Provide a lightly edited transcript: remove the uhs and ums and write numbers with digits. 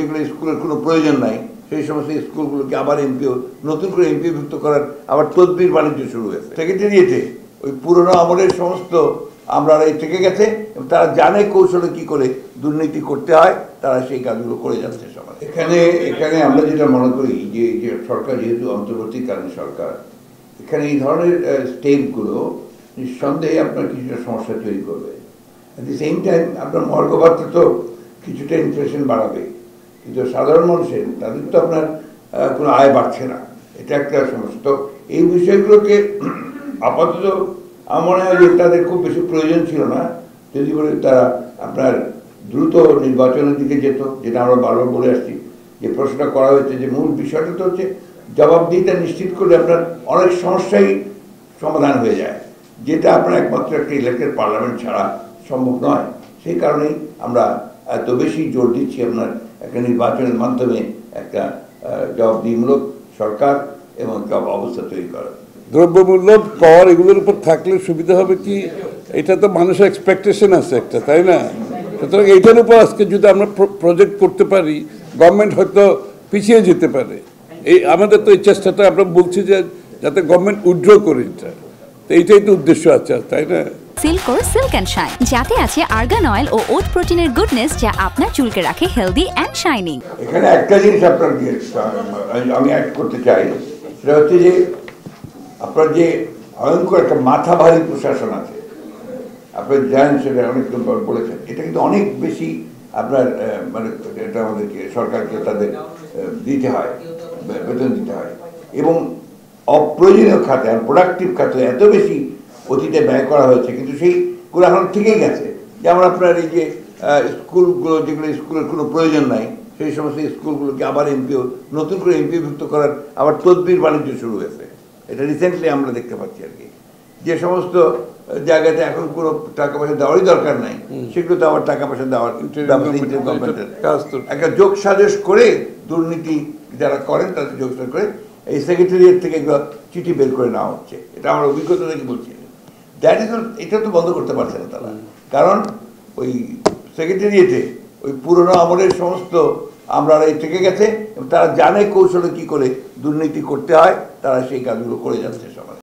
যেগুলো স্কুলের কোনো প্রয়োজন নাই সেই সমস্ত স্কুলগুলোকে আবার এমপিও নতুন করে এমপিভুক্ত করার আবার তদবির বাণিজ্য শুরু হয়েছে। সেক্রেটারিয়েটে ওই পুরনো আমলের সমস্ত আমরা থেকে গেছে এবং তারা জানে কৌশলে কি করে দুর্নীতি করতে হয়, তারা সেই কাজগুলো করে যাচ্ছে সমাজ। এখানে আমরা যেটা মনে করি যে সরকার যেহেতু অন্তর্বর্তীকালীন সরকার, এখানে এই ধরনের স্টেপগুলো নিঃসন্দেহে আপনার কিছুটা সমস্যা তৈরি করবে। অ্যাট দি সেম টাইম আপনার মর্গ ভাতা তো কিছুটা ইনফ্লেশন বাড়াবে, কিন্তু সাধারণ মানুষের তাদের তো আপনার কোনো আয় বাড়ছে না, এটা একটা সমস্যা। তো এই বিষয়গুলোকে আপাতত আমার মনে হয় যে তাদের খুব বেশি প্রয়োজন ছিল না যদি বলে তারা আপনার দ্রুত নির্বাচনের দিকে যেত, যেটা আমরা বারবার বলে আসছি। যে প্রশ্নটা করা হয়েছে যে মূল বিষয়টা তো হচ্ছে জবাবদিহিতা নিশ্চিত করলে আপনার অনেক সমস্যাই সমাধান হয়ে যায়, যেটা আপনার একমাত্র একটা ইলেক্টেড পার্লামেন্ট ছাড়া সম্ভব নয়। সেই কারণেই আমরা এত বেশি জোর দিচ্ছি আপনার একটা নির্বাচনের মাধ্যমে একটা জবাবদিহিমূলক সরকার এবং একটা অবস্থা তৈরি করা। দ্রব্যমূল্য কর এগুলোর উপর থাকলে সুবিধা হবে কি, এটা তো মানুষের এক্সপেকটেশন আছে একটা, তাই না? সুতরাং এইটার উপর আজকে যদি আমরা প্রজেক্ট করতে পারি, গভর্নমেন্ট হয়তো পিছিয়ে যেতে পারে। এই আমাদের তো এই চেষ্টাটা আমরা বলছি যে যাতে গভর্নমেন্ট উইথড্র করে এটা, তো এইটাই তো উদ্দেশ্য আছে, তাই না? সিল্কোর সিল্ক অ্যান্ড শাইন, যাতে আছে আর্গান অয়েল ও ওট প্রোটিনের গুডনেস, যা আপনার চুলকে রাখে হেলদি অ্যান্ড শাইনিং। এখানে একটা জিনিস আপনার আমি অ্যাড করতে চাই, সেটা হচ্ছে যে আপনার যে ভয়ঙ্কর একটা মাথা ভারী প্রশাসন আছে, আপনার জানেন, সেটা অনেক বলেছেন, এটা কিন্তু অনেক বেশি আপনার মানে এটা আমাদেরকে সরকারকে তাদের দিতে হয়, বেতন দিতে হয়, এবং অপ্রয়োজনীয় খাতে আর প্রোডাক্টিভ খাতে এত বেশি অতীতে ব্যয় করা হয়েছে, কিন্তু সেইগুলো এখন থেকেই গেছে। যেমন আপনার এই যে স্কুলগুলো, যেগুলো স্কুলের কোনো প্রয়োজন নাই সেই সমস্ত স্কুলগুলোকে আবার নতুন করে এমপিভুক্ত করার আবার তদবির বাণিজ্য শুরু হয়েছে। এটা রিসেন্টলি আমরা দেখতে পাচ্ছি আর কি, যে সমস্ত জায়গাতে এখন কোনো টাকা পয়সা দেওয়ারই দরকার নাই সেগুলোতে আবার টাকা পয়সা দেওয়ার একটা যোগ সাজস করে দুর্নীতি যারা করেন তাদের যোগ সাজস করে এই সেক্রেটারিয়েট থেকে এগুলো চিঠি বের করে নেওয়া হচ্ছে। এটা আমার অভিজ্ঞতা থেকে বলছি। দ্যাট ইজ, এটা তো বন্ধ করতে পারছে না তারা, কারণ ওই সেক্রেটারিয়েটে ওই পুরনো আমলের সমস্ত আমরা থেকে গেছে এবং তারা জানে কৌশলে কি করে দুর্নীতি করতে হয়, তারা সেই কাজগুলো করে যাচ্ছে সমাজ।